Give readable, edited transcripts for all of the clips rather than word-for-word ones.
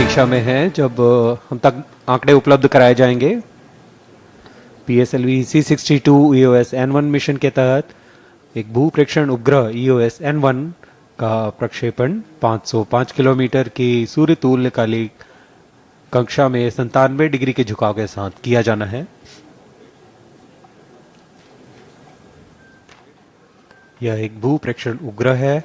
प्रतीक्षा में हैं जब हम तक आंकड़े उपलब्ध कराए जाएंगे। PSLV C62 EOS N1 mission के तहत एक भू प्रेक्षण उपग्रह EOS N1 का प्रक्षेपण 505 किलोमीटर की सूर्य तुल्यकालिक कक्षा में 97 डिग्री के झुकाव के साथ किया जाना है। यह एक भू प्रेक्षण उपग्रह है।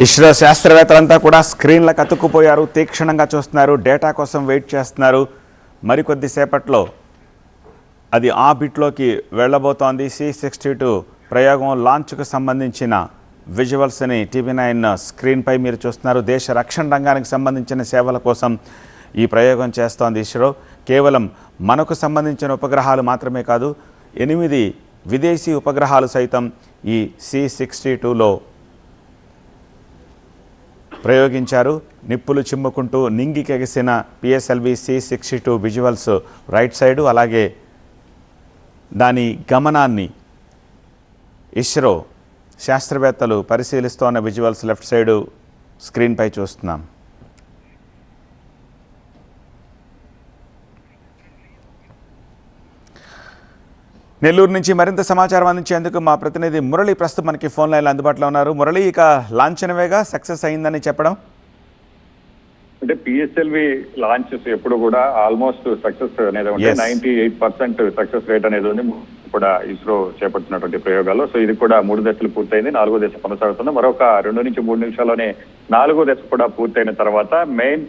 ఇస్రో శాస్త్రవేత్తలంతా కూడా స్క్రీన్లకు అతుక్కుపోయారు, తీక్షణంగా చూస్తున్నారు, డేటా కోసం వెయిట్ చేస్తున్నారు. మరికొద్ది సేపట్లో అది ఆర్బిట్లోకి వెళ్ళబోతోంది. C62 ప్రయోగం లాంచ్కు సంబంధించిన విజువల్స్ని TV9 స్క్రీన్పై మీరు చూస్తున్నారు. దేశ రక్షణ రంగానికి సంబంధించిన సేవల కోసం ఈ ప్రయోగం చేస్తోంది ఇస్రో. కేవలం మనకు సంబంధించిన ఉపగ్రహాలు మాత్రమే కాదు, 8 విదేశీ ఉపగ్రహాలు సైతం ఈ C62లో ప్రయోగించారు. నిప్పులు చిమ్ముకుంటూ నింగికెగిసిన PSLV C62 visuals right side, అలాగే దాని గమనాన్ని ఇస్రో శాస్త్రవేత్తలు పరిశీలిస్తోన్న విజువల్స్ లెఫ్ట్ సైడు స్క్రీన్పై చూస్తున్నాం. నెల్లూరు నుంచి మరింత సమాచారం అందించేందుకు మా ప్రతినిధి మురళి ప్రస్తుతం మనకి ఫోన్ లైన్లో అందుబాటులో ఉన్నారు. మురళి, ఇక లాంఛనమేగా సక్సెస్ అయిందని చెప్పడం? అంటే PSLV లాంచెస్ ఎప్పుడు కూడా ఆల్మోస్ట్ సక్సెస్ అనేది ఉంటే 98% సక్సెస్ రేట్ అనేది ఉంది కూడా ఇస్రో చేపడుతున్నటువంటి ప్రయోగాల్లో. సో ఇది కూడా 3 దశలు పూర్తయింది, 4వ దశ కొనసాగుతుంది. మరొక 2 నుంచి 3 నిమిషాల్లోనే 4వ దశ కూడా పూర్తయిన తర్వాత మెయిన్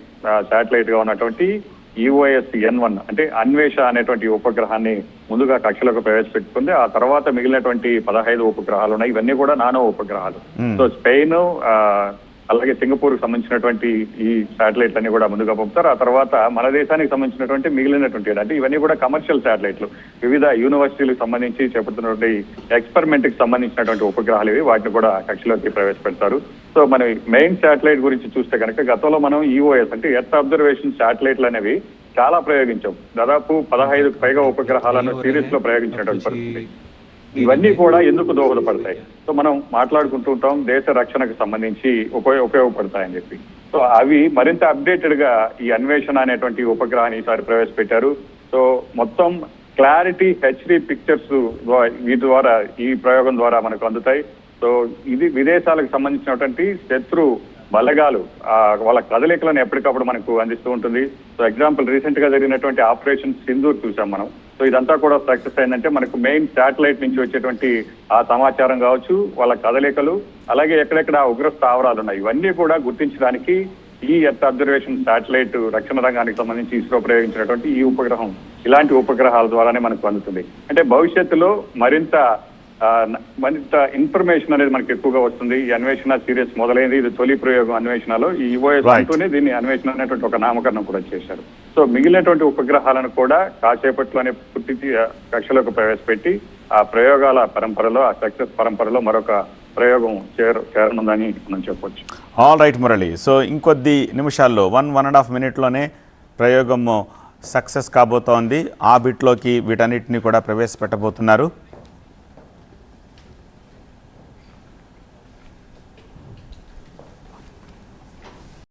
శాటిలైట్ గా ఉన్నటువంటి EOS N1 అంటే అన్వేష అనేటువంటి ఉపగ్రహాన్ని ముందుగా కక్షలోకి ప్రవేశపెట్టుకుంది. ఆ తర్వాత మిగిలినటువంటి 15 ఉపగ్రహాలు ఉన్నాయి. ఇవన్నీ కూడా నానో ఉపగ్రహాలు. సో స్పెయిన్ అలాగే సింగపూర్ కు సంబంధించినటువంటి ఈ శాటిలైట్లు అన్ని కూడా ముందుగా పంపుతారు. ఆ తర్వాత మన దేశానికి సంబంధించినటువంటి మిగిలినటువంటి అంటే ఇవన్నీ కూడా కమర్షియల్ శాటిలైట్లు, వివిధ యూనివర్సిటీలకు సంబంధించి చేపడుతున్నటువంటి ఎక్స్పెరిమెంట్ కి సంబంధించినటువంటి ఉపగ్రహాలు ఇవి. వాటిని కూడా కక్షలోకి ప్రవేశపెడతారు. సో మన మెయిన్ శాటిలైట్ గురించి చూస్తే కనుక గతంలో మనం EOS అంటే ఎర్త్ అబ్జర్వేషన్ శాటిలైట్లు అనేవి చాలా ప్రయోగించాం. దాదాపు 15కు పైగా ఉపగ్రహాలను సిరీస్ లో ప్రయోగించినటువంటి పరిస్థితి. ఇవన్నీ కూడా ఎందుకు దోహదపడతాయి? సో మనం మాట్లాడుకుంటూ ఉంటాం దేశ రక్షణకు సంబంధించి ఉపయోగపడతాయని చెప్పి. సో అవి మరింత అప్డేటెడ్ గా ఈ అన్వేషణ అనేటువంటి ఉపగ్రహాన్ని ఈసారి ప్రవేశపెట్టారు. సో మొత్తం క్లారిటీ HD పిక్చర్స్ వీటి ద్వారా ఈ ప్రయోగం ద్వారా మనకు అందుతాయి. సో ఇది విదేశాలకు సంబంధించినటువంటి శత్రు బలగాలు వాళ్ళ కదలికలను ఎప్పటికప్పుడు మనకు అందిస్తూ ఉంటుంది. సో ఎగ్జాంపుల్ రీసెంట్ గా జరిగినటువంటి ఆపరేషన్ సింధూర్ చూసాం మనం. సో ఇదంతా కూడా సక్సెస్ అయిందంటే మనకు మెయిన్ శాటిలైట్ నుంచి వచ్చేటువంటి ఆ సమాచారం కావచ్చు, వాళ్ళ కదలికలు, అలాగే ఎక్కడెక్కడ ఉగ్ర స్థావరాలు ఉన్నాయి, ఇవన్నీ కూడా గుర్తించడానికి ఈ ఎర్త్ అబ్జర్వేషన్ శాటిలైట్ రక్షణ రంగానికి సంబంధించి ఇస్రో ప్రయోగించినటువంటి ఈ ఉపగ్రహం ఇలాంటి ఉపగ్రహాల ద్వారానే మనకు అందుతుంది. అంటే భవిష్యత్తులో మరింత ఇన్ఫర్మేషన్ అనేది మనకి ఎక్కువగా వస్తుంది. ఈ అన్వేషణ సిరీస్ మొదలైంది, ఇది తొలి ప్రయోగం అన్వేషణలో. ఈ EOS అంటూనే దీన్ని అన్వేషణ అనేటువంటి ఒక నామకరణం కూడా చేశారు. సో మిగిలినటువంటి ఉపగ్రహాలను కూడా కాసేపట్లోనే పూర్తి కక్షలోకి ప్రవేశపెట్టి ఆ ప్రయోగాల పరంపరలో, ఆ సక్సెస్ పరంపరలో మరొక ప్రయోగం చేరనుందని మనం చెప్పొచ్చు. All right Murali. సో ఇంకొద్ది నిమిషాల్లో 1.5 మినిట్లోనే ప్రయోగం సక్సెస్ కాబోతోంది. ఆ బిట్లోకి వీటన్నిటిని కూడా ప్రవేశపెట్టబోతున్నారు.